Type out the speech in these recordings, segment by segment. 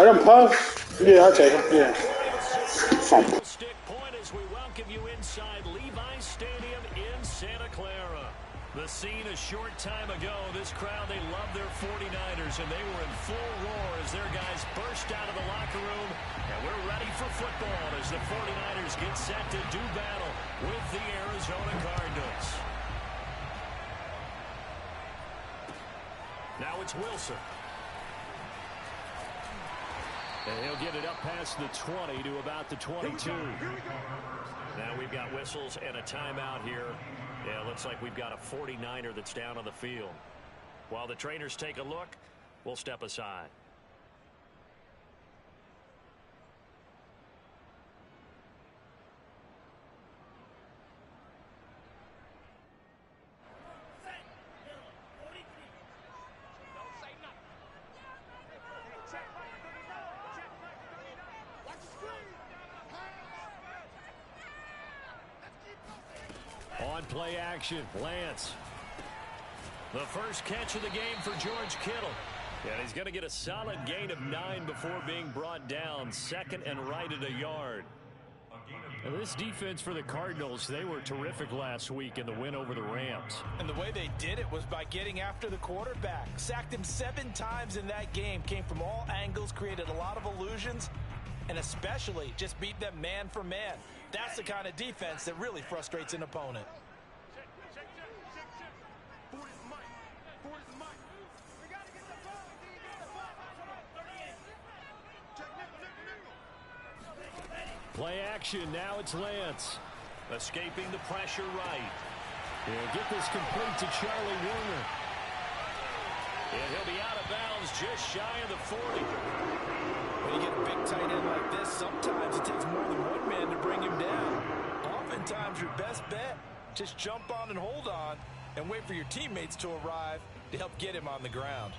I got puff. Yeah, I'll take him. Yeah. Stick point as we welcome you inside Levi's Stadium in Santa Clara. The scene a short time ago, this crowd, they love their 49ers, and they were in full roar as their guys burst out of the locker room. And we're ready for football as the 49ers get set to do battle with the Arizona Cardinals. Now it's Wilson. And he'll get it up past the 20 to about the 22. Now we've got whistles and a timeout here. Yeah, looks like we've got a 49er that's down on the field. While the trainers take a look, we'll step aside. On play action, Lance. The first catch of the game for George Kittle. And he's going to get a solid gain of 9 before being brought down. Second and right at a yard. Now this defense for the Cardinals, they were terrific last week in the win over the Rams. And the way they did it was by getting after the quarterback. Sacked him 7 times in that game. Came from all angles, created a lot of illusions, and especially just beat them man for man. That's the kind of defense that really frustrates an opponent. Play action, now it's Lance. Escaping the pressure right. He'll get this complete to Charlie Warner. And he'll be out of bounds just shy of the 40. When you get a big tight end like this, sometimes it takes more than one man to bring him down. Oftentimes your best bet, just jump on and hold on and wait for your teammates to arrive to help get him on the ground.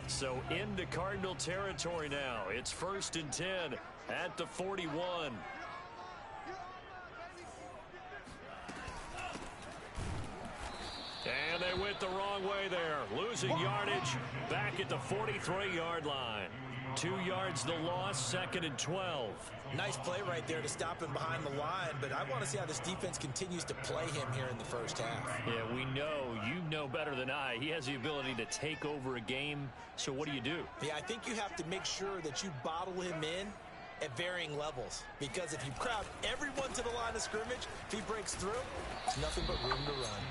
So into Cardinal territory now. It's 1st and 10 at the 41. And they went the wrong way there. Losing yardage back at the 43-yard line. 2 yards the loss, 2nd and 12. Nice play right there to stop him behind the line, but I want to see how this defense continues to play him here in the first half. Yeah, we know. You know better than I. He has the ability to take over a game, so what do? Yeah, I think you have to make sure that you bottle him in at varying levels, because if you crowd everyone to the line of scrimmage, if he breaks through, it's nothing but room to run.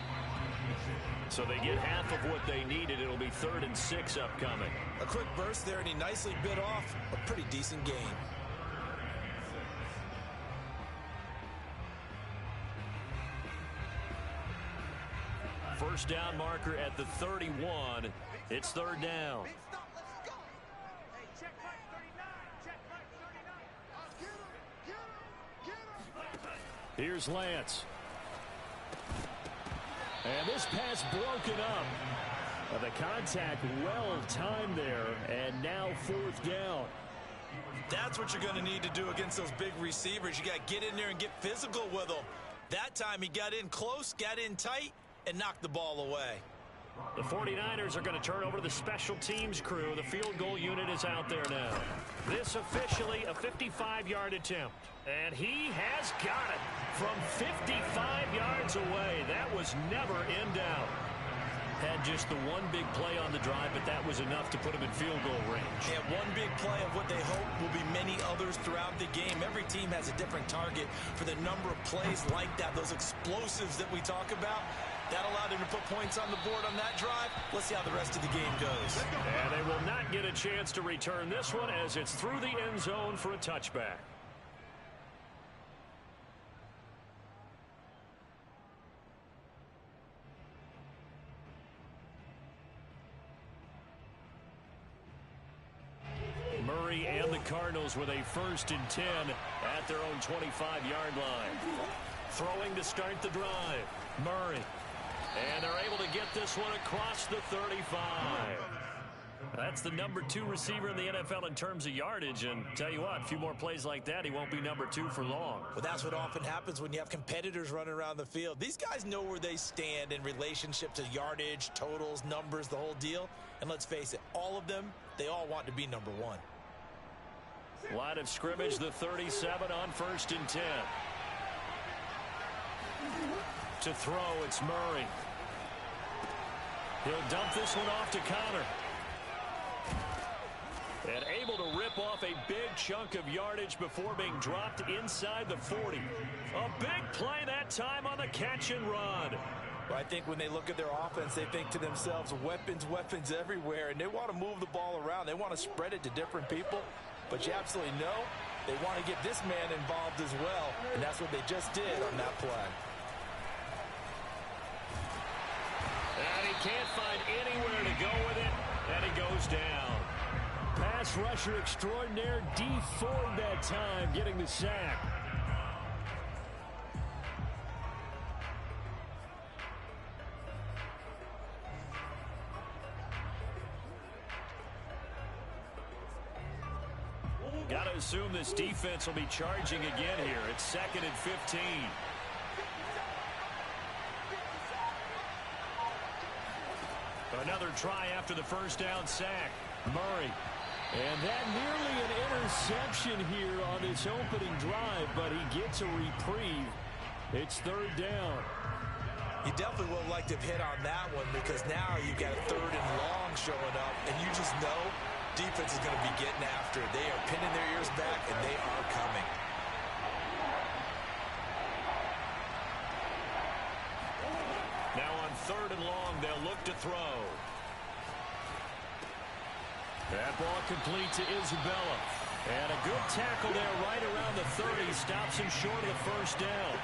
So they get half of what they needed. It'll be 3rd and 6 upcoming. A quick burst there, and he nicely bit off a pretty decent gain. First down marker at the 31. It's 3rd down. Here's Lance. And this pass broken up. The contact well timed there, and now 4th down. That's what you're going to need to do against those big receivers. You got to get in there and get physical with them. That time he got in close, got in tight, and knocked the ball away. The 49ers are going to turn over to the special teams crew. The field goal unit is out there now. This officially a 55-yard attempt. And he has got it from 55 yards away. That was never in doubt. Had just the one big play on the drive, but that was enough to put him in field goal range. Yeah, one big play of what they hope will be many others throughout the game. Every team has a different target for the number of plays like that, those explosives that we talk about. That allowed him to put points on the board on that drive. Let's see how the rest of the game goes. And they will not get a chance to return this one as it's through the end zone for a touchback. Murray and the Cardinals with a 1st and 10 at their own 25-yard line. Throwing to start the drive. Murray. And they're able to get this one across the 35. That's the #2 receiver in the NFL in terms of yardage, and tell you what, a few more plays like that, he won't be #2 for long. Well, that's what often happens when you have competitors running around the field. These guys know where they stand in relationship to yardage, totals, numbers, the whole deal. And let's face it, all of them, they all want to be #1. Line of scrimmage, the 37 on 1st and 10. To throw, it's Murray. He'll dump this one off to Connor. And able to rip off a big chunk of yardage before being dropped inside the 40. A big play that time on the catch and run. Well, I think when they look at their offense, they think to themselves, weapons, weapons everywhere, and they want to move the ball around. They want to spread it to different people, but you absolutely know they want to get this man involved as well, and that's what they just did on that play. And he can't find anywhere to go with it, and he goes down. Pass rusher extraordinaire, D Ford that time, getting the sack. Got to assume this defense will be charging again here. It's 2nd and 15. Another try after the first down sack. Murray. And that nearly an interception here on this opening drive, but he gets a reprieve. It's 3rd down. You definitely would like to have hit on that one because now you've got a 3rd and long showing up, and you just know defense is going to be getting after it. They are pinning their ears back, and they are coming. Now on 3rd and long, they'll look to throw. That ball complete to Isabella. And a good tackle there right around the 30. Stops him short of the first down.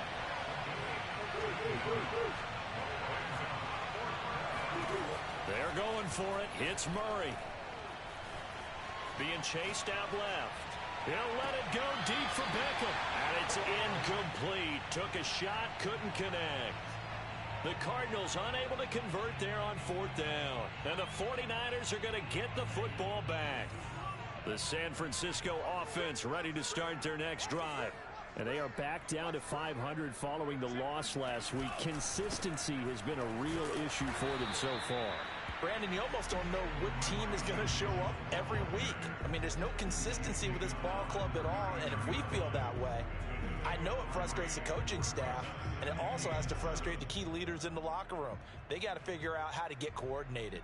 They're going for it. It's Murray. Being chased out left. He'll let it go deep for Beckham. And it's incomplete. Took a shot, couldn't connect. The Cardinals unable to convert there on 4th down. And the 49ers are going to get the football back. The San Francisco offense ready to start their next drive. And they are back down to 500 following the loss last week. Consistency has been a real issue for them so far. Brandon, you almost don't know what team is going to show up every week. I mean, there's no consistency with this ball club at all, and if we feel that way, I know it frustrates the coaching staff, and it also has to frustrate the key leaders in the locker room. They got to figure out how to get coordinated.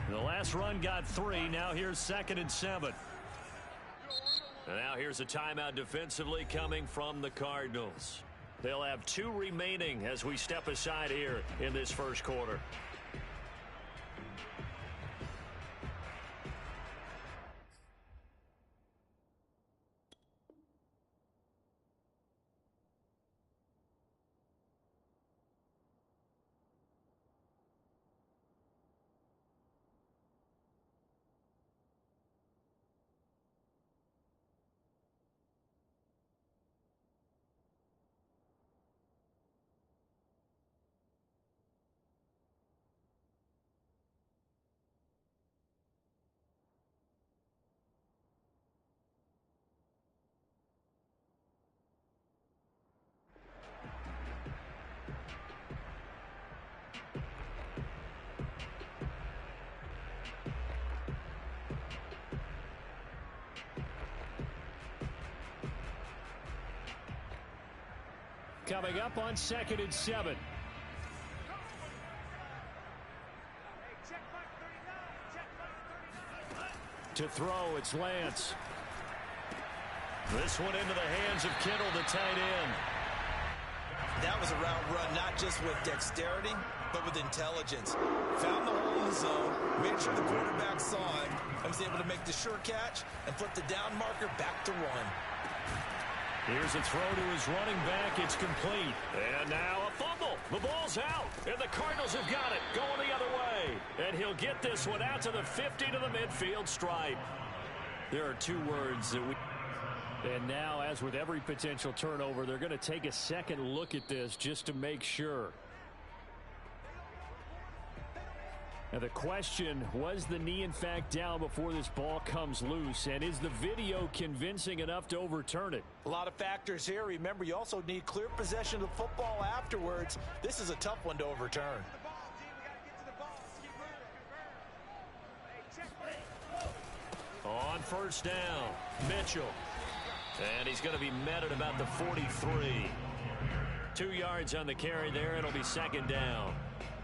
The last run got 3. Now here's 2nd and 7. And now here's a timeout defensively coming from the Cardinals. They'll have 2 remaining as we step aside here in this first quarter. Coming up on 2nd and 7. To throw, it's Lance. This one into the hands of Kittle, the tight end. That was a route run, not just with dexterity, but with intelligence. Found the hole in the zone, made sure the quarterback saw him, and was able to make the sure catch and flip the down marker back to run. Here's a throw to his running back. It's complete. And now a fumble. The ball's out. And the Cardinals have got it. Going the other way. And he'll get this one out to the 50 to the midfield stripe. There are 2 words that we... And now, as with every potential turnover, they're going to take a second look at this just to make sure. Now the question, was the knee in fact down before this ball comes loose? And is the video convincing enough to overturn it? A lot of factors here. Remember, you also need clear possession of the football afterwards. This is a tough one to overturn. On first down, Mitchell. And he's going to be met at about the 43. 2 yards on the carry there. It'll be second down.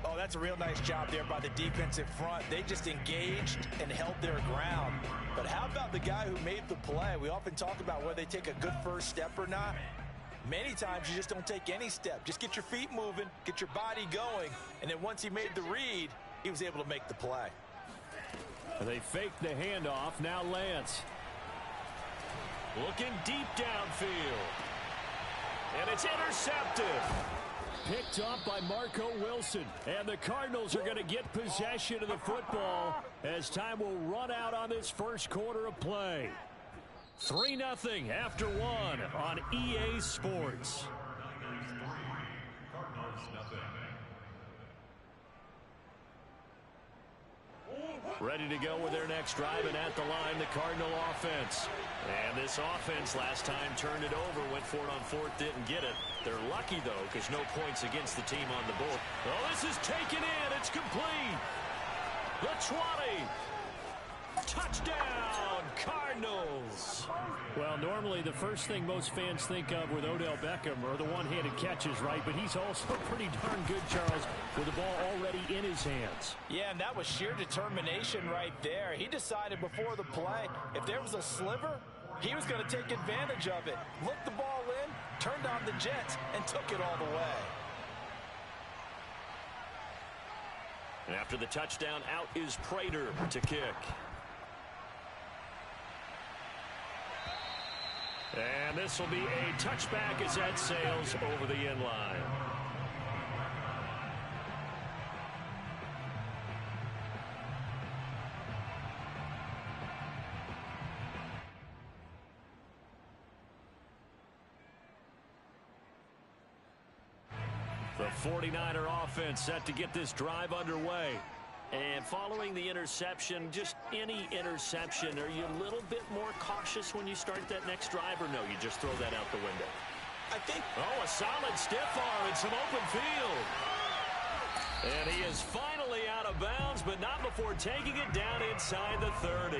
Oh, that's a real nice job there by the defensive front. They just engaged and held their ground. But how about the guy who made the play? We often talk about whether they take a good first step or not. Many times you just don't take any step. Just get your feet moving, get your body going, and then once he made the read, he was able to make the play. They fake the handoff. Now Lance. Looking deep downfield. And it's intercepted. Picked up by Marco Wilson. And the Cardinals are going to get possession of the football as time will run out on this first quarter of play. 3-0 after one on EA Sports. Ready to go with their next drive, and at the line, the Cardinal offense. And this offense last time turned it over, went for it on fourth, didn't get it. They're lucky, though, because no points against the team on the board. Oh, this is taken in. It's complete. The 20. Touchdown, Cardinals. Well, normally the first thing most fans think of with Odell Beckham are the one-handed catches, right? But he's also pretty darn good, Charles, with the ball already in his hands. Yeah, and that was sheer determination right there. He decided before the play, if there was a sliver, he was going to take advantage of it. Looked the ball in, turned on the jets, and took it all the way. And after the touchdown, out is Prater to kick. And this will be a touchback as that sails over the end line. The 49er offense set to get this drive underway. And following the interception, just any interception, are you a little bit more cautious when you start that next drive, or no, you just throw that out the window? I think... Oh, a solid stiff arm and some open field. And he is finally out of bounds, but not before taking it down inside the 30.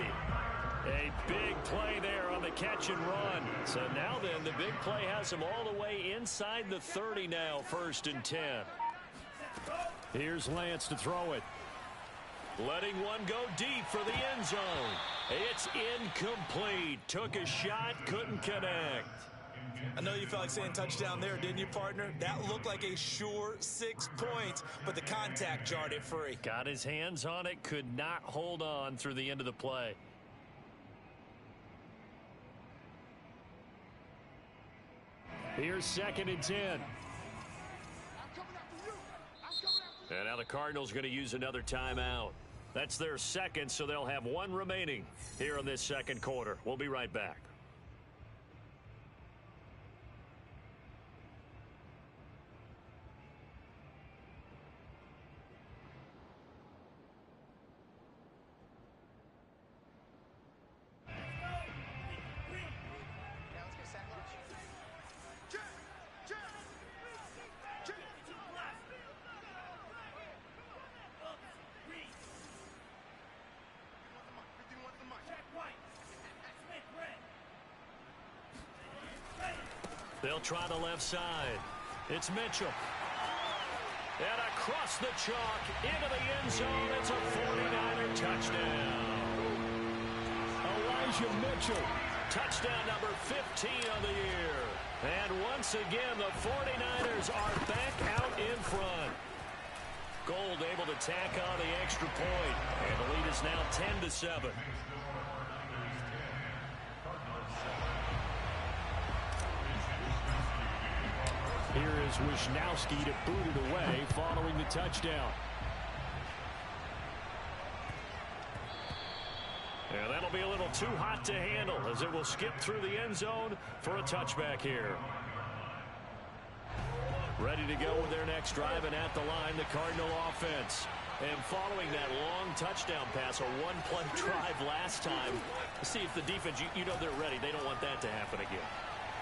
A big play there on the catch and run. So now then, the big play has him all the way inside the 30 now, 1st and 10. Here's Lance to throw it. Letting one go deep for the end zone. It's incomplete. Took a shot, couldn't connect. I know you felt like saying touchdown there, didn't you, partner? That looked like a sure 6 points, but the contact jarred it free. Got his hands on it, could not hold on through the end of the play. Here's 2nd and 10. And now the Cardinals are going to use another timeout. That's their second, so they'll have one remaining here in this second quarter. We'll be right back. They'll try the left side. It's Mitchell. And across the chalk into the end zone. It's a 49er touchdown. Elijah Mitchell. Touchdown number 15 on the year. And once again, the 49ers are back out in front. Gold able to tack on the extra point. And the lead is now 10-7. Here is Wisnowski to boot it away following the touchdown. And that'll be a little too hot to handle as it will skip through the end zone for a touchback here. Ready to go with their next drive, and at the line, the Cardinal offense. And following that long touchdown pass, a one-play drive last time, see if the defense, you know they're ready. They don't want that to happen again.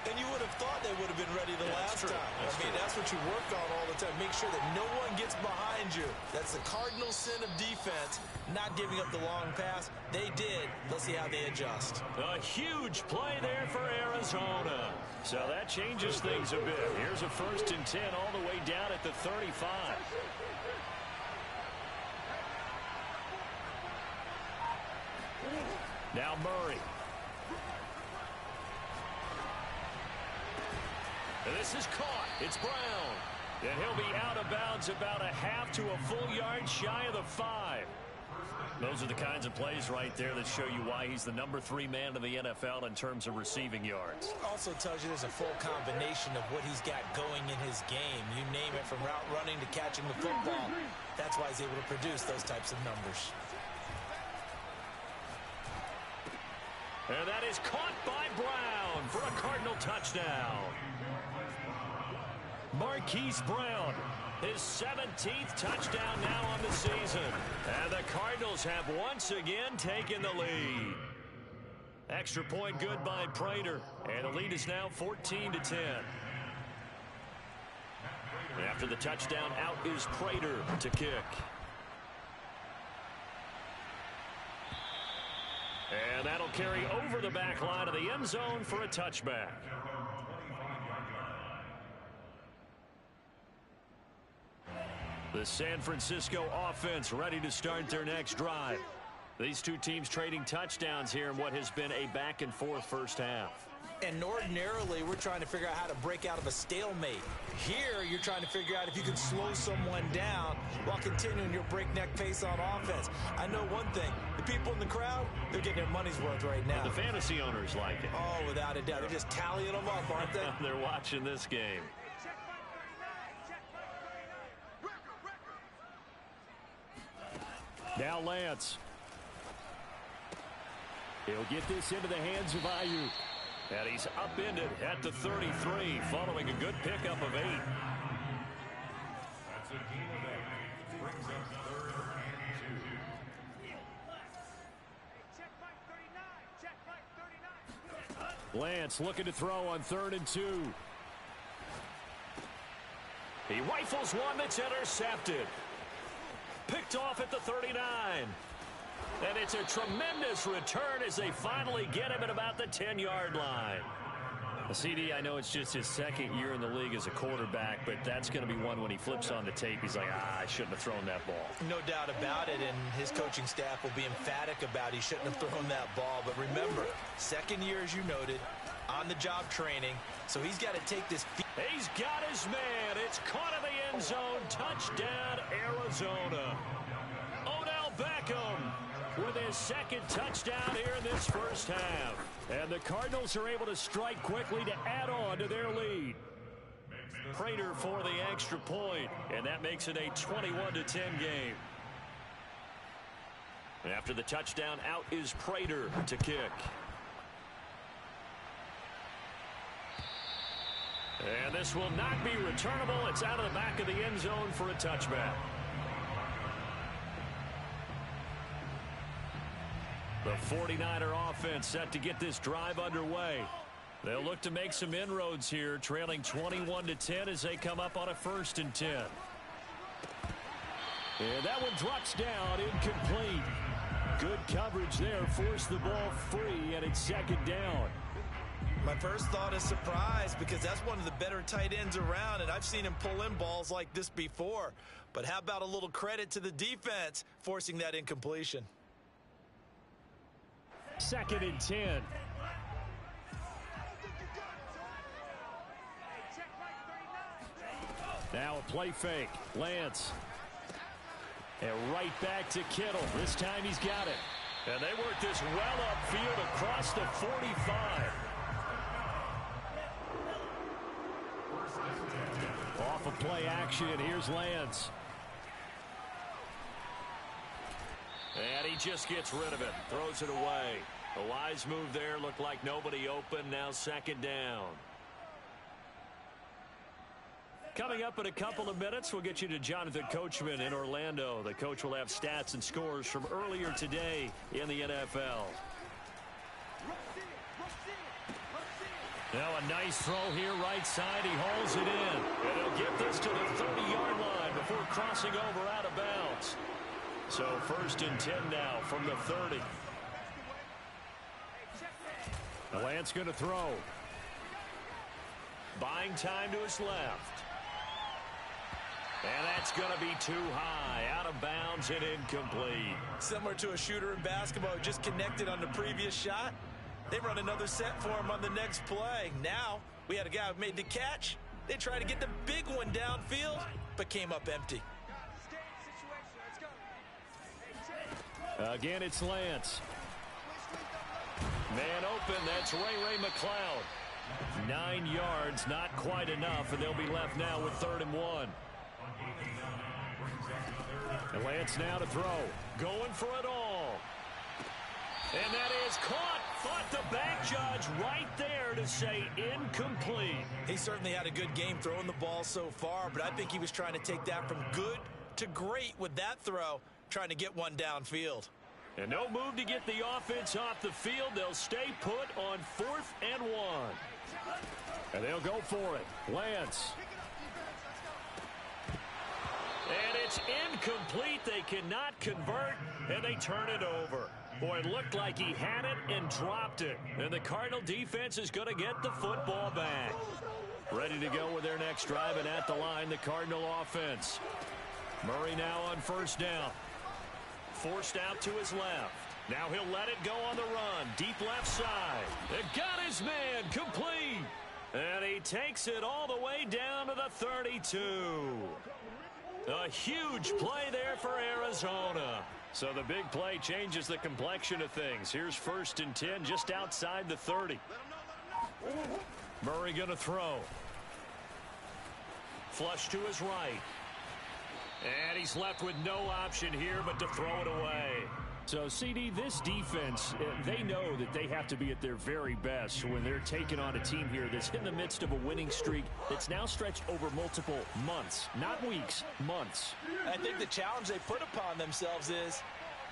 And you would have thought they would have been ready the last time. That's what you work on all the time. Make sure that no one gets behind you. That's the cardinal sin of defense, not giving up the long pass. They did. Let's see how they adjust. A huge play there for Arizona. So that changes things a bit. Here's a 1st and 10 all the way down at the 35. Now Murray. And this is caught. It's Brown. And he'll be out of bounds about a half to a full yard shy of the 5. Those are the kinds of plays right there that show you why he's the number 3 man in the NFL in terms of receiving yards. Also tells you there's a full combination of what he's got going in his game. You name it, from route running to catching the football. That's why he's able to produce those types of numbers. And that is caught by Brown for a Cardinal touchdown. Marquise Brown, his 17th touchdown now on the season. And the Cardinals have once again taken the lead. Extra point good by Prater. And the lead is now 14-10. After the touchdown, out is Prater to kick. And that'll carry over the back line of the end zone for a touchback. The San Francisco offense ready to start their next drive. These two teams trading touchdowns here in what has been a back-and-forth first half. And ordinarily, we're trying to figure out how to break out of a stalemate. Here, you're trying to figure out if you can slow someone down while continuing your breakneck pace on offense. I know one thing. The people in the crowd, they're getting their money's worth right now. The fantasy owners like it. Oh, without a doubt. They're just tallying them up, aren't they? They're watching this game. Now Lance. He'll get this into the hands of Ayuk. And he's upended at the 33 following a good pickup of 8. That's a gain of 8. Brings up 3rd and 2. Lance looking to throw on 3rd and 2. He rifles one that's intercepted. Picked off at the 39. And it's a tremendous return as they finally get him at about the 10-yard line. CD, I know it's just his 2nd year in the league as a quarterback, but that's going to be one when he flips on the tape. He's like, I shouldn't have thrown that ball. No doubt about it, and his coaching staff will be emphatic about he shouldn't have thrown that ball. But remember, 2nd year, as you noted, on-the-job training, so he's got to take this. He's got his man. It's caught in the end zone. Touchdown, Arizona. Odell Beckham with his 2nd touchdown here in this first half. And the Cardinals are able to strike quickly to add on to their lead. Prater for the extra point, and that makes it a 21-10 game. After the touchdown, out is Prater to kick. And this will not be returnable. It's out of the back of the end zone for a touchback. The 49er offense set to get this drive underway. They'll look to make some inroads here, trailing 21-10 as they come up on a 1st and 10. And that one drops down, incomplete. Good coverage there, forced the ball free, and it's 2nd down. My first thought is surprise, because that's one of the better tight ends around, and I've seen him pull in balls like this before. But how about a little credit to the defense forcing that incompletion? 2nd and 10. Now a play fake. Lance. And right back to Kittle. This time he's got it. And they work this well upfield across the 45. Off of play action. Here's Lance. And he just gets rid of it. Throws it away. A wise move there. Looked like nobody open. Now 2nd down. Coming up in a couple of minutes, we'll get you to Jonathan Coachman in Orlando. The coach will have stats and scores from earlier today in the NFL. Now a nice throw here right side. He hauls it in. And he'll get this to the 30-yard line before crossing over out of bounds. So 1st and 10 now from the 30. Lance going to throw. Buying time to his left. And that's going to be too high. Out of bounds and incomplete. Similar to a shooter in basketball who just connected on the previous shot. They run another set for him on the next play. Now, we had a guy who made the catch. They tried to get the big one downfield, but came up empty. Again, it's Lance. Man open, that's Ray McCloud. 9 yards, not quite enough, and they'll be left now with 3rd and 1. And Lance now to throw. Going for it all. And that is caught. Fought the back judge right there to say incomplete. He certainly had a good game throwing the ball so far, but I think he was trying to take that from good to great with that throw, trying to get one downfield. And no move to get the offense off the field. They'll stay put on 4th and 1. And they'll go for it. Lance. And it's incomplete. They cannot convert, and they turn it over. Boy, it looked like he had it and dropped it. And the Cardinal defense is going to get the football back. Ready to go with their next drive, and at the line, the Cardinal offense. Murray now on 1st down. Forced out to his left. Now he'll let it go on the run. Deep left side. It got his man complete. And he takes it all the way down to the 32. A huge play there for Arizona. So the big play changes the complexion of things. Here's 1st and 10 just outside the 30. Murray going to throw. Flush to his right. And he's left with no option here but to throw it away. So, CD, this defense, they know that they have to be at their very best when they're taking on a team here that's in the midst of a winning streak that's now stretched over multiple months, not weeks, months. I think the challenge they put upon themselves is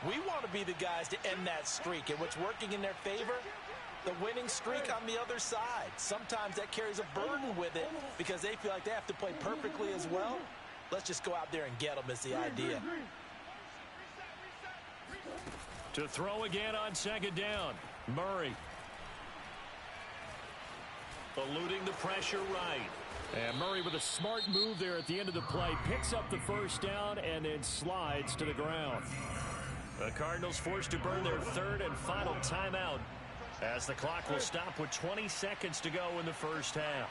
we want to be the guys to end that streak. And what's working in their favor? The winning streak on the other side. Sometimes that carries a burden with it because they feel like they have to play perfectly as well. Let's just go out there and get them is the idea. To throw again on 2nd down. Murray. Eluding the pressure right. And Murray with a smart move there at the end of the play. Picks up the 1st down and then slides to the ground. The Cardinals forced to burn their 3rd and final timeout as the clock will stop with 20 seconds to go in the 1st half.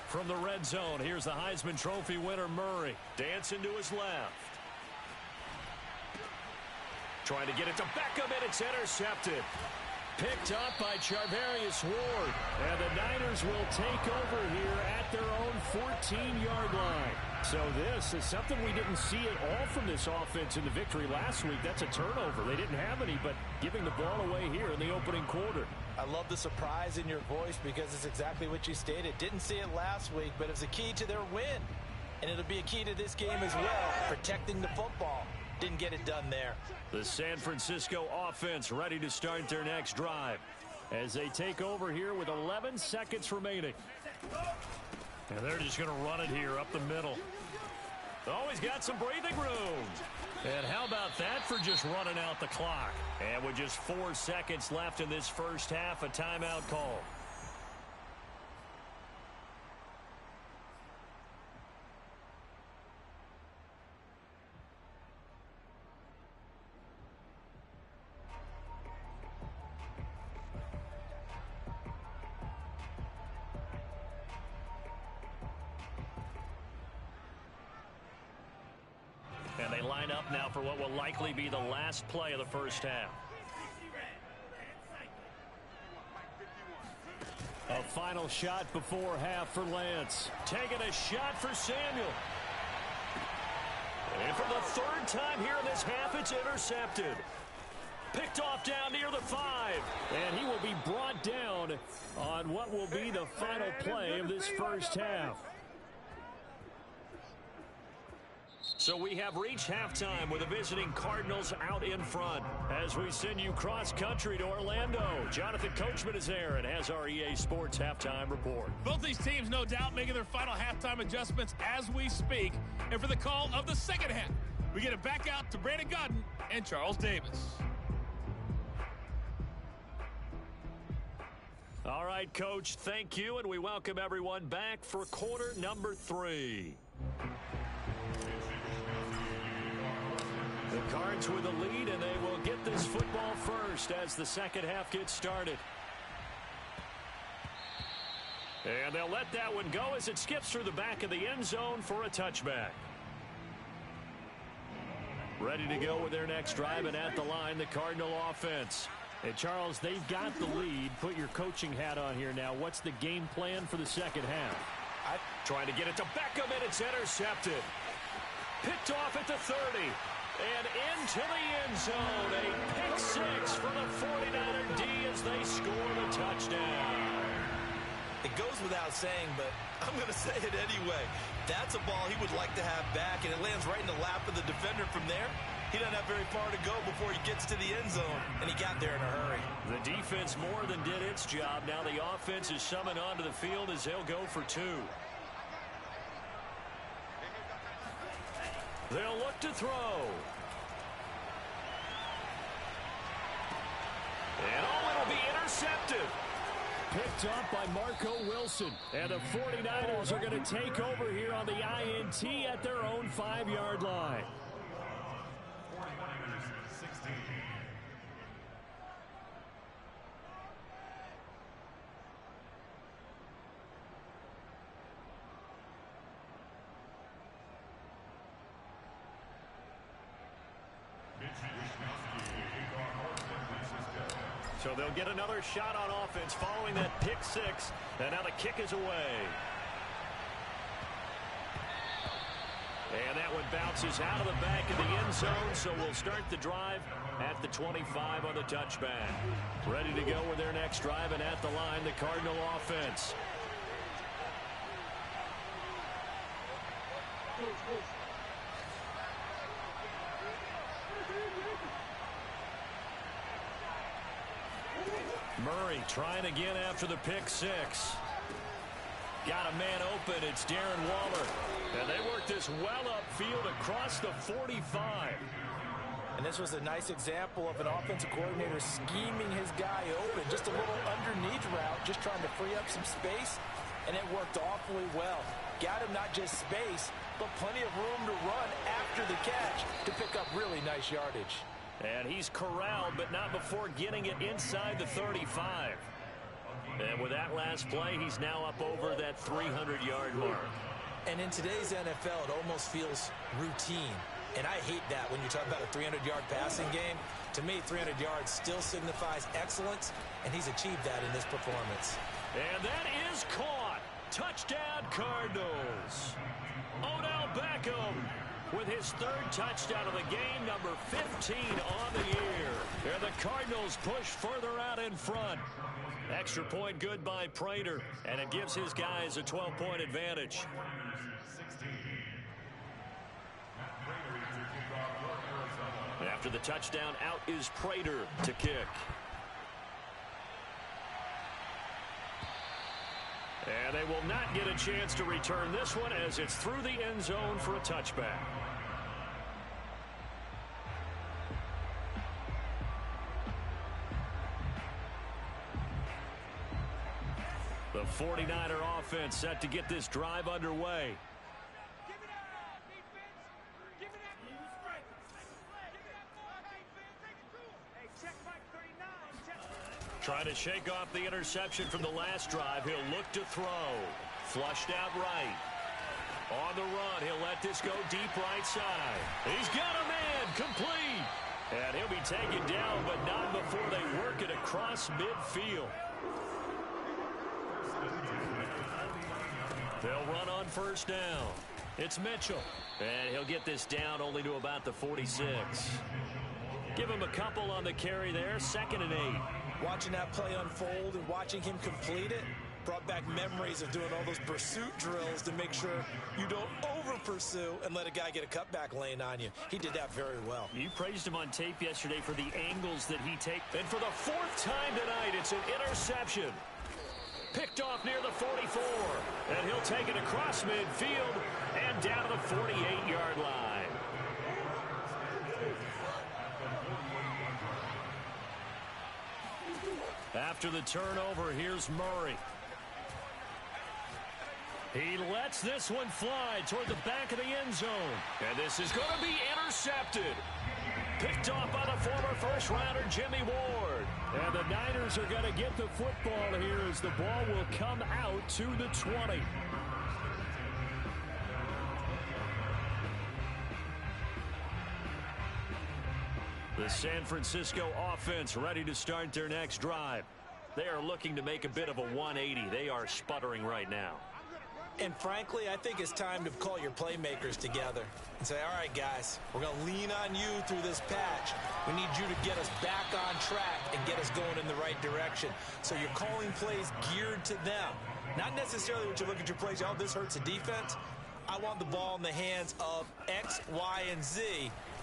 From the red zone, here's the Heisman Trophy winner, Murray. Dancing to his left. Trying to get it to Beckham, and it's intercepted. Picked up by Charvarius Ward. And the Niners will take over here at their own 14-yard line. So this is something we didn't see at all from this offense in the victory last week. That's a turnover. They didn't have any, but giving the ball away here in the opening quarter. I love the surprise in your voice because it's exactly what you stated. Didn't see it last week, but it's a key to their win. And it'll be a key to this game as well, protecting the football. Didn't get it done there. The San Francisco offense ready to start their next drive as they take over here with 11 seconds remaining. And they're just going to run it here up the middle. Always got some breathing room. And how about that for just running out the clock? And with just 4 seconds left in this first half, a timeout call. And they line up now for what will likely be the last play of the first half. A final shot before half for Lance. Taking a shot for Samuel. And for the 3rd time here in this half, it's intercepted. Picked off down near the 5. And he will be brought down on what will be the final play of this first half. So we have reached halftime with the visiting Cardinals out in front. As we send you cross-country to Orlando, Jonathan Coachman is there and has our EA Sports halftime report. Both these teams, no doubt, making their final halftime adjustments as we speak. And for the call of the second half, we get it back out to Brandon Godden and Charles Davis. All right, Coach, thank you, and we welcome everyone back for quarter number 3. The Cards with the lead, and they will get this football first as the second half gets started. And they'll let that one go as it skips through the back of the end zone for a touchback. Ready to go with their next drive, and at the line, the Cardinal offense. And, Charles, they've got the lead. Put your coaching hat on here now. What's the game plan for the second half? Trying to get it to Beckham, and it's intercepted. Picked off at the 30. And into the end zone. A pick 6 for the 49er D as they score the touchdown. It goes without saying, but I'm going to say it anyway. That's a ball he would like to have back, and it lands right in the lap of the defender from there. He doesn't have very far to go before he gets to the end zone, and he got there in a hurry. The defense more than did its job. Now the offense is summoned onto the field as they'll go for 2. They'll look to throw. And it'll be intercepted. Picked up by Marco Wilson. And the 49ers are going to take over here on the INT at their own 5-yard line. 16. So they'll get another shot on offense following that pick 6. And now the kick is away. And that one bounces out of the back of the end zone. So we'll start the drive at the 25 on the touchback. Ready to go with their next drive, and at the line, the Cardinal offense. Murray trying again after the pick 6. Got a man open. It's Darren Waller. And they work this well upfield across the 45. And this was a nice example of an offensive coordinator scheming his guy open. Just a little underneath route, just trying to free up some space. And it worked awfully well. Got him not just space, but plenty of room to run after the catch to pick up really nice yardage. And he's corralled, but not before getting it inside the 35. And with that last play, he's now up over that 300-yard mark. And in today's NFL, it almost feels routine. And I hate that when you talk about a 300-yard passing game. To me, 300 yards still signifies excellence, and he's achieved that in this performance. And that is caught. Touchdown, Cardinals. Odell Beckham with his 3rd touchdown of the game, number 15 on the year. And the Cardinals push further out in front. Extra point good by Prater, and it gives his guys a 12-point advantage. After the touchdown, out is Prater to kick. And they will not get a chance to return this one as it's through the end zone for a touchback. The 49er offense set to get this drive underway. Trying to shake off the interception from the last drive. He'll look to throw. Flushed out right. On the run, he'll let this go deep right side. He's got a man, complete. And he'll be taken down, but not before they work it across midfield. They'll run on first down. It's Mitchell. And he'll get this down only to about the 46. Give him a couple on the carry there, 2nd and 8. Watching that play unfold and watching him complete it brought back memories of doing all those pursuit drills to make sure you don't over-pursue and let a guy get a cutback lane on you. He did that very well. You praised him on tape yesterday for the angles that he takes. And for the 4th time tonight, it's an interception. Picked off near the 44. And he'll take it across midfield and down to the 48-yard line. After the turnover, here's Murray. He lets this one fly toward the back of the end zone. And this is going to be intercepted. Picked off by the former first-rounder Jimmy Ward. And the Niners are going to get the football here as the ball will come out to the 20. The San Francisco offense ready to start their next drive. They are looking to make a bit of a 180. They are sputtering right now. And frankly, I think it's time to call your playmakers together and say, all right, guys, we're going to lean on you through this patch. We need you to get us back on track and get us going in the right direction. So you're calling plays geared to them. Not necessarily when you look at your plays, oh, this hurts the defense. I want the ball in the hands of X, Y, and Z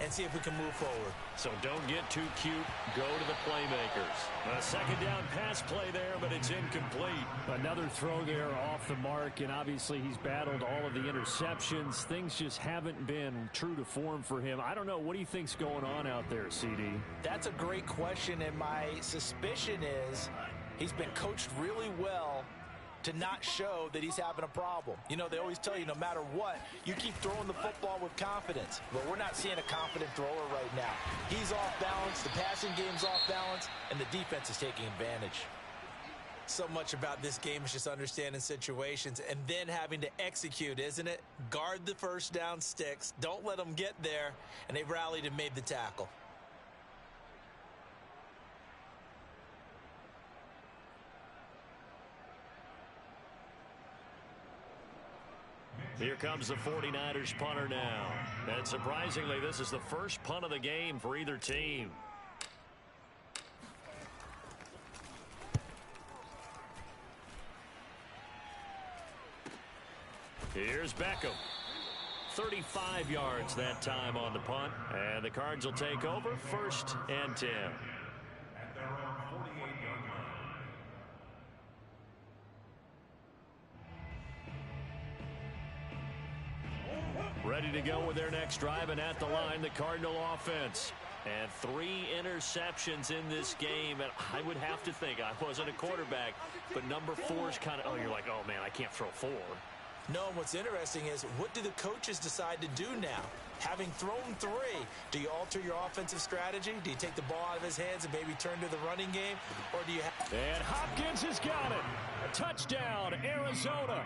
and see if we can move forward. So don't get too cute. Go to the playmakers. A 2nd down pass play there, but it's incomplete. Another throw there off the mark, and obviously he's battled all of the interceptions. Things just haven't been true to form for him. I don't know. What do you think's going on out there, CD? That's a great question, and my suspicion is he's been coached really well to not show that he's having a problem. You know, they always tell you no matter what, you keep throwing the football with confidence. Well, we're not seeing a confident thrower right now. He's off balance, the passing game's off balance, and the defense is taking advantage. So much about this game is just understanding situations and then having to execute, isn't it? Guard the first down sticks, don't let them get there, and they rallied and made the tackle. Here comes the 49ers punter now. And surprisingly, this is the first punt of the game for either team. Here's Beckham. 35 yards that time on the punt. And the Cards will take over 1st and 10. At their own 48-yard line. Ready to go with their next drive, and at the line, the Cardinal offense. And 3 interceptions in this game, and I would have to think, I wasn't a quarterback, but number 4 is kind of, oh, you're like, oh, man, I can't throw 4. No, what's interesting is what do the coaches decide to do now? Having thrown 3, do you alter your offensive strategy? Do you take the ball out of his hands and maybe turn to the running game? Or do you have... And Hopkins has got it. Touchdown, Arizona.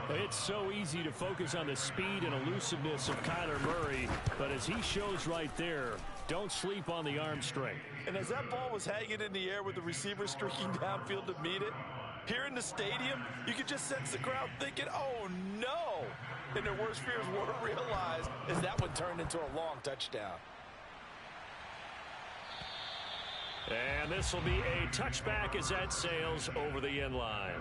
It's so easy to focus on the speed and elusiveness of Kyler Murray, but as he shows right there, don't sleep on the arm strength. And as that ball was hanging in the air with the receiver streaking downfield to meet it, here in the stadium, you could just sense the crowd thinking, oh, no. And their worst fears were realized as that one turned into a long touchdown. And this will be a touchback as that sails over the end line.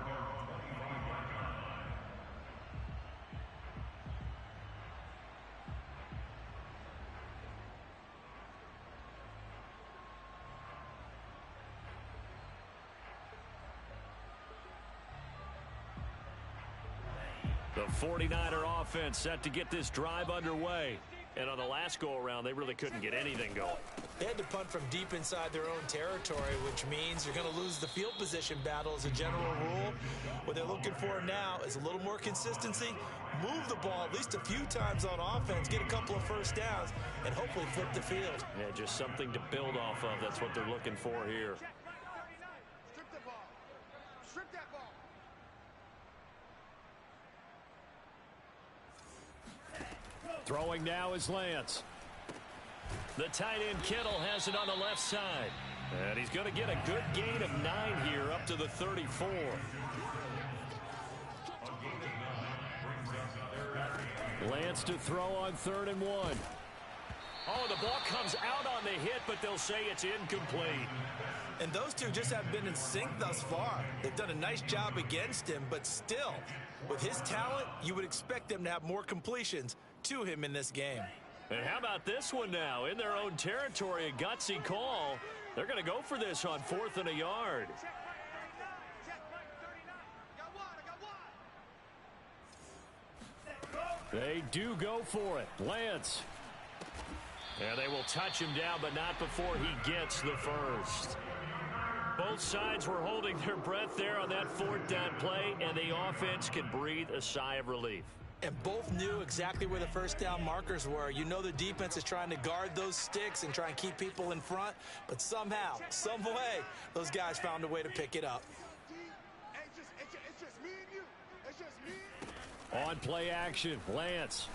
The 49er offense set to get this drive underway. And on the last go-around, they really couldn't get anything going. They had to punt from deep inside their own territory, which means you're going to lose the field position battle as a general rule. What they're looking for now is a little more consistency, move the ball at least a few times on offense, get a couple of first downs, and hopefully flip the field. Yeah, just something to build off of. That's what they're looking for here. Strip the ball. Strip that ball. Throwing now is Lance. The tight end Kittle has it on the left side. And he's going to get a good gain of 9 here up to the 34. Lance to throw on 3rd and 1. Oh, the ball comes out on the hit, but they'll say it's incomplete. And those two just haven't been in sync thus far. They've done a nice job against him, but still, with his talent, you would expect them to have more completions to him in this game. And how about this one now? In their own territory, a gutsy call. They're going to go for this on 4th and a yard. They do go for it. Lance. And they will touch him down, but not before he gets the first. Both sides were holding their breath there on that 4th down play, and the offense can breathe a sigh of relief. And both knew exactly where the first down markers were. You know the defense is trying to guard those sticks and try and keep people in front, but somehow, some way, those guys found a way to pick it up. It's just me and you. It's just me. On play action, Lance.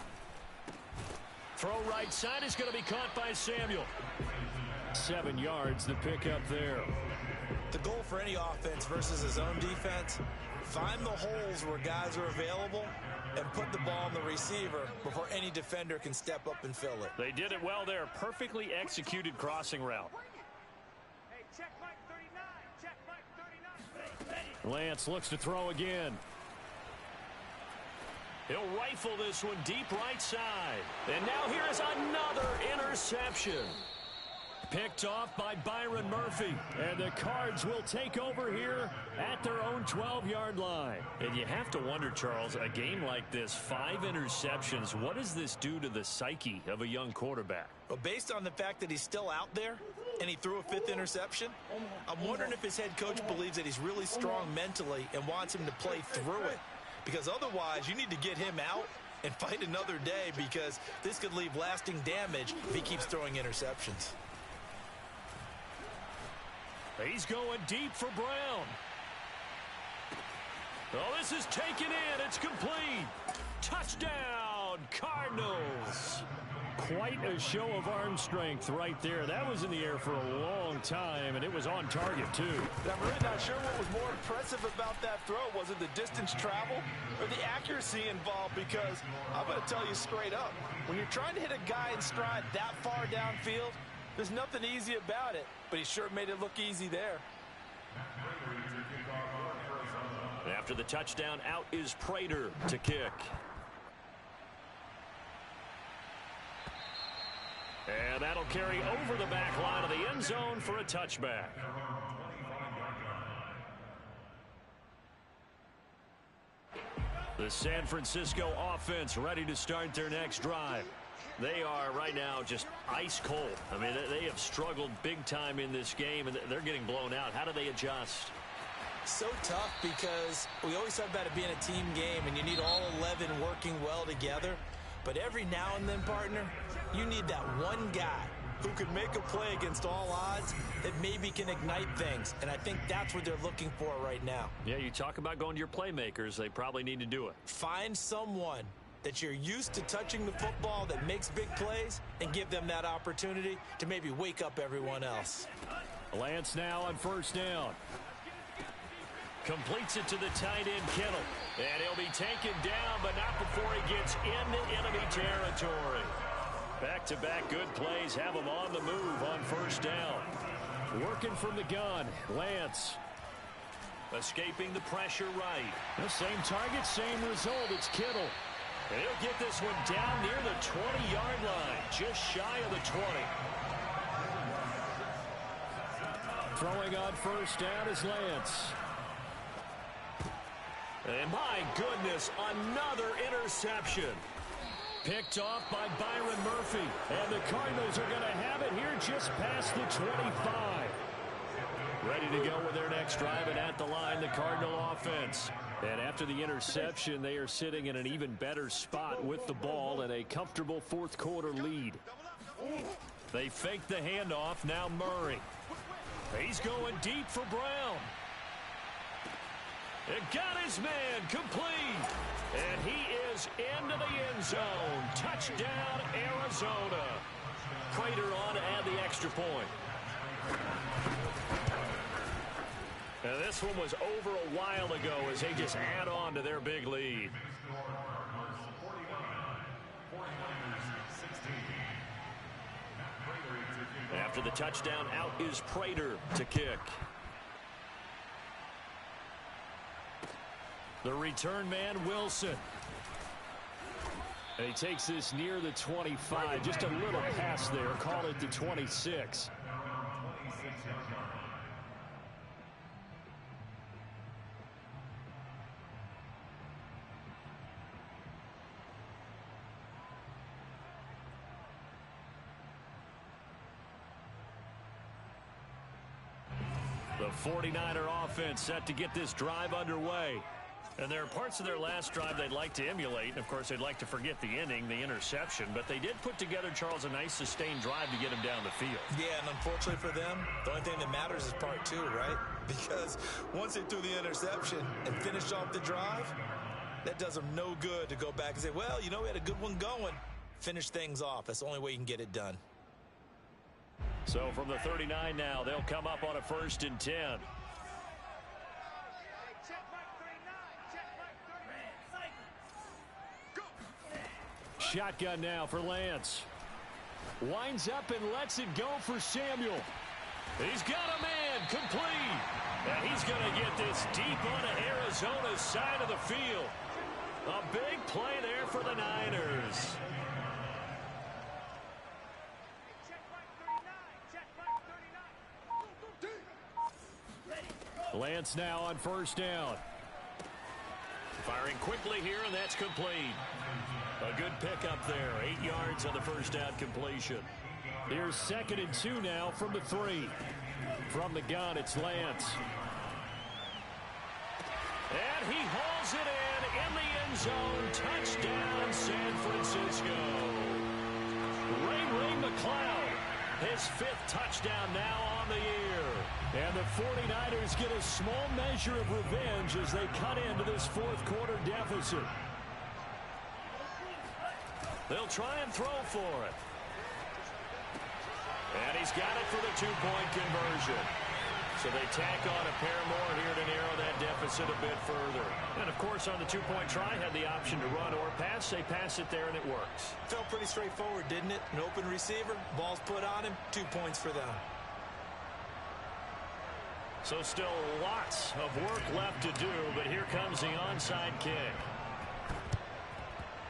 Throw right side is going to be caught by Samuel. 7 yards, the pickup there. The goal for any offense versus his own defense, find the holes where guys are available and put the ball on the receiver before any defender can step up and fill it. They did it well there. Perfectly executed crossing route. Hey, check Mike 39. Check Mike 39. Lance looks to throw again. He'll rifle this one deep right side. And now here is another interception. Picked off by Byron Murphy. And the Cards will take over here at their own 12-yard line. And you have to wonder, Charles, a game like this, 5 interceptions, what does this do to the psyche of a young quarterback? Well, based on the fact that he's still out there and he threw a 5th interception, I'm wondering if his head coach believes that he's really strong mentally and wants him to play through it. Because otherwise, you need to get him out and fight another day, because this could leave lasting damage if he keeps throwing interceptions. He's going deep for Brown. Oh, this is taken in. It's complete. Touchdown, Cardinals. Quite a show of arm strength right there. That was in the air for a long time, and it was on target, too. I'm really not sure what was more impressive about that throw. Was it the distance travel or the accuracy involved? Because I'm going to tell you straight up, when you're trying to hit a guy in stride that far downfield, there's nothing easy about it, but he sure made it look easy there. After the touchdown, out is Prater to kick. And that'll carry over the back line of the end zone for a touchback. The San Francisco offense ready to start their next drive. They are right now just ice cold. I mean, they have struggled big time in this game, and they're getting blown out. How do they adjust? So tough, because we always talk about it being a team game, and you need all 11 working well together. But every now and then, partner, you need that one guy who can make a play against all odds that maybe can ignite things. And I think that's what they're looking for right now. Yeah, you talk about going to your playmakers. They probably need to do it. Find someone that you're used to touching the football that makes big plays and give them that opportunity to maybe wake up everyone else. Lance now on 1st down. Completes it to the tight end, Kittle. And he'll be taken down, but not before he gets into enemy territory. Back-to-back good plays have him on the move on 1st down. Working from the gun, Lance. Escaping the pressure right. The same target, same result. It's Kittle. And he'll get this one down near the 20-yard line, just shy of the 20. Throwing on 1st down is Lance. And my goodness, another interception. Picked off by Byron Murphy. And the Cardinals are going to have it here just past the 25. Ready to go with their next drive, and at the line, the Cardinal offense. And after the interception, they are sitting in an even better spot with the ball and a comfortable 4th quarter lead. They fake the handoff. Now Murray. He's going deep for Brown. And got his man complete. And he is into the end zone. Touchdown, Arizona. Prater on to add the extra point. Now this one was over a while ago as they just add on to their big lead. After the touchdown, out is Prater to kick. The return man, Wilson. And he takes this near the 25. Just a little pass there. Call it the 26. The 49er offense set to get this drive underway. And there are parts of their last drive they'd like to emulate. Of course, they'd like to forget the inning, the interception. But they did put together, Charles, a nice sustained drive to get him down the field. Yeah, and unfortunately for them, the only thing that matters is part two, right? Because once they threw the interception and finished off the drive, that does them no good to go back and say, well, you know, we had a good one going. Finish things off. That's the only way you can get it done. So from the 39 now, they'll come up on a 1st and 10. Shotgun now for Lance. Winds up and lets it go for Samuel. He's got a man complete. And he's going to get this deep onto Arizona's side of the field. A big play there for the Niners. Lance now on 1st down. Firing quickly here, and that's complete. A good pickup there. 8 yards on the 1st down completion. Here's 2nd and 2 now from the 3. From the gun, it's Lance. And he hauls it in the end zone. Touchdown, San Francisco. Ray McCloud, his 5th touchdown now on the year. And the 49ers get a small measure of revenge as they cut into this 4th quarter deficit. They'll try and throw for it. And he's got it for the 2-point conversion. So they tack on a pair more here to narrow that deficit a bit further. And, of course, on the 2-point try, had the option to run or pass. They pass it there, and it works. Felt pretty straightforward, didn't it? An open receiver, ball's put on him, 2 points for them. So still lots of work left to do, but here comes the onside kick.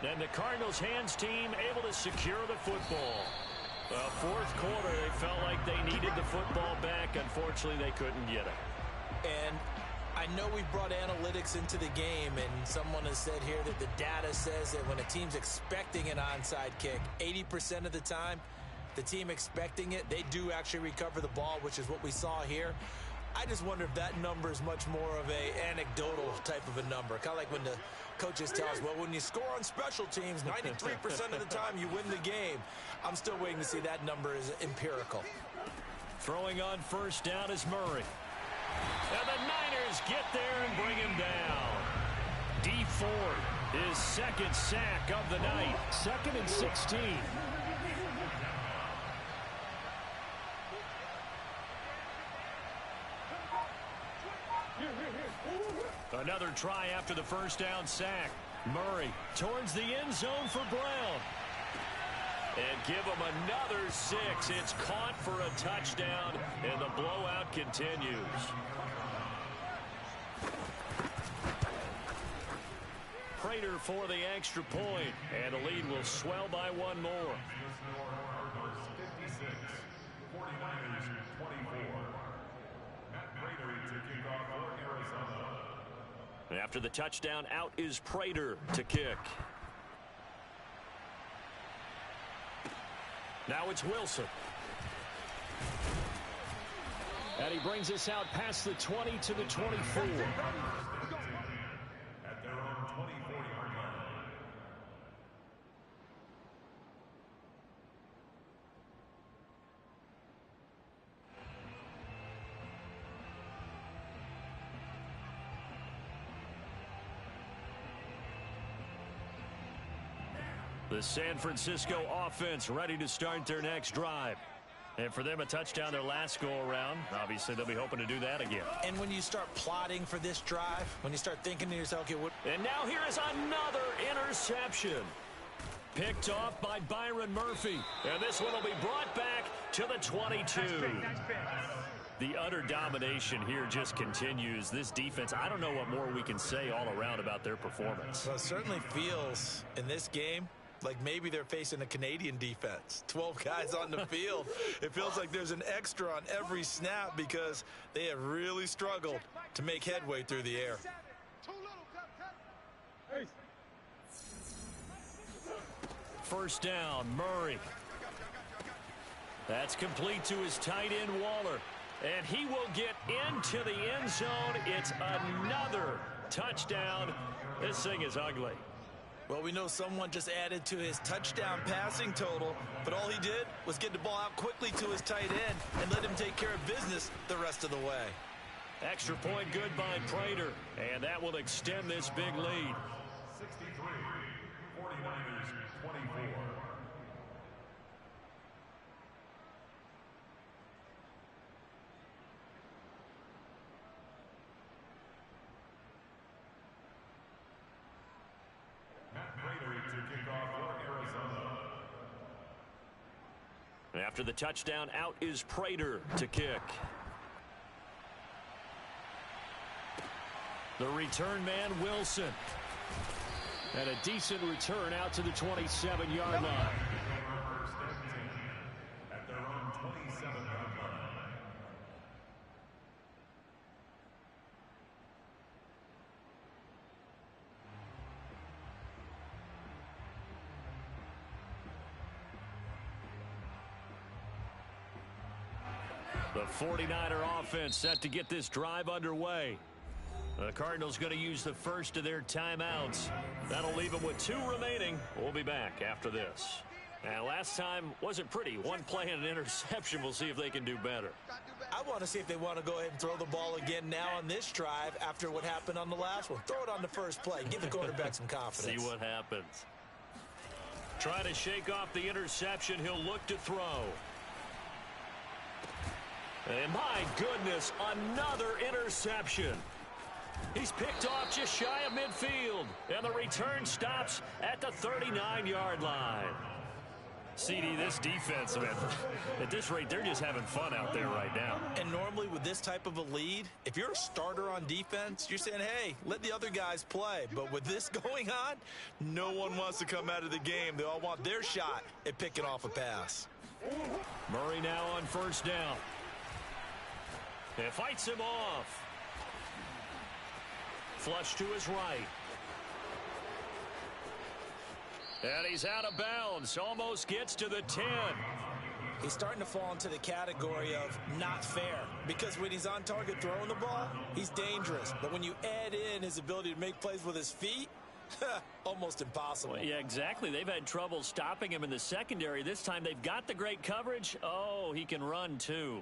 And the Cardinals' hands team able to secure the football. Well, 4th quarter, they felt like they needed the football back. Unfortunately, they couldn't get it. And I know we brought analytics into the game, and someone has said here that the data says that when a team's expecting an onside kick, 80% of the time, the team expecting it, they do actually recover the ball, which is what we saw here. I just wonder if that number is much more of a anecdotal type of a number. Kind of like when the coaches tell us, well, when you score on special teams, 93% of the time you win the game. I'm still waiting to see that number is empirical. Throwing on 1st down is Murray. And the Niners get there and bring him down. D Ford, his 2nd sack of the night. 2nd and 16. Another try after the 1st down sack. Murray towards the end zone for Brown. And give him another 6. It's caught for a touchdown, and the blowout continues. Prater for the extra point, and the lead will swell by 1 more. 56, 49ers 24. Matt Prater to kick off for Arizona. After the touchdown, out is Prater to kick. Now it's Wilson. And he brings us out past the 20 to the 24. At their own 24-yard line. The San Francisco offense ready to start their next drive. And for them, a touchdown their last go-around. Obviously, they'll be hoping to do that again. And when you start plotting for this drive, when you start thinking to yourself, okay, what... And now here is another interception. Picked off by Byron Murphy. And this one will be brought back to the 22. The utter domination here just continues. This defense, I don't know what more we can say all around about their performance. Well, it certainly feels in this game like maybe they're facing a Canadian defense. 12 guys on the field. It feels like there's an extra on every snap because they have really struggled to make headway through the air. First down, Murray. That's complete to his tight end, Waller. And he will get into the end zone. It's another touchdown. This thing is ugly. Well, we know someone just added to his touchdown passing total, but all he did was get the ball out quickly to his tight end and let him take care of business the rest of the way. Extra point good by Prater, and that will extend this big lead. 63, 49ers 24. After the touchdown, out is Prater to kick. The return man, Wilson. And a decent return out to the 27-yard line. At their own 27-yard line. The 49er offense set to get this drive underway. The Cardinals going to use the first of their timeouts. That'll leave them with 2 remaining. We'll be back after this. And last time wasn't pretty. One play and an interception. We'll see if they can do better. I want to see if they want to go ahead and throw the ball again now on this drive after what happened on the last one. Throw it on the first play. Give the quarterback some confidence. See what happens. Try to shake off the interception. He'll look to throw. And my goodness, another interception. He's picked off just shy of midfield. And the return stops at the 39-yard line. CD, this defense, man, at this rate, they're just having fun out there right now. And normally with this type of a lead, if you're a starter on defense, you're saying, hey, let the other guys play. But with this going on, no one wants to come out of the game. They all want their shot at picking off a pass. Murray now on first down. And fights him off. Flush to his right. And he's out of bounds. Almost gets to the 10. He's starting to fall into the category of not fair. Because when he's on target throwing the ball, he's dangerous. But when you add in his ability to make plays with his feet, almost impossible. Well, yeah, exactly. They've had trouble stopping him in the secondary. This time they've got the great coverage. Oh, he can run too.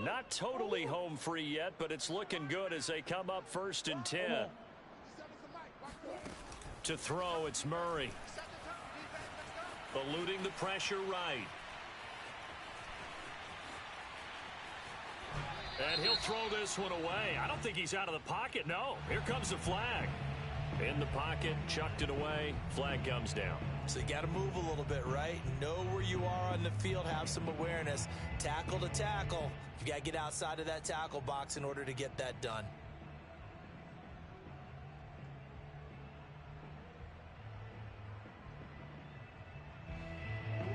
Not totally home free yet, but it's looking good as they come up first and 10. To throw, it's Murray. Eluding the pressure right. And he'll throw this one away. I don't think he's out of the pocket. No, here comes the flag. In the pocket, chucked it away. Flag comes down. So you got to move a little bit, right? Know where you are on the field, have some awareness. Tackle to tackle. You got to get outside of that tackle box in order to get that done.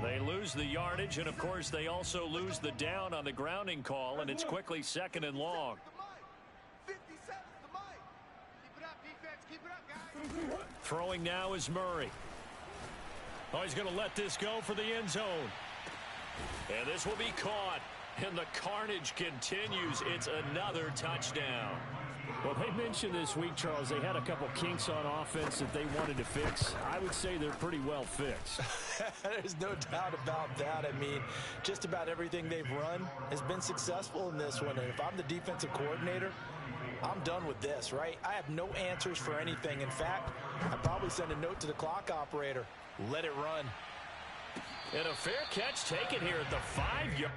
They lose the yardage, and of course they also lose the down on the grounding call, and it's quickly second and long. Throwing now is Murray. Oh, he's going to let this go for the end zone. And this will be caught. And the carnage continues. It's another touchdown. Well, they mentioned this week, Charles, they had a couple kinks on offense that they wanted to fix. I would say they're pretty well fixed. There's no doubt about that. I mean, just about everything they've run has been successful in this one. And if I'm the defensive coordinator, I'm done with this, right? I have no answers for anything. In fact, I'd probably send a note to the clock operator. Let it run. And a fair catch taken here at the 5-yard.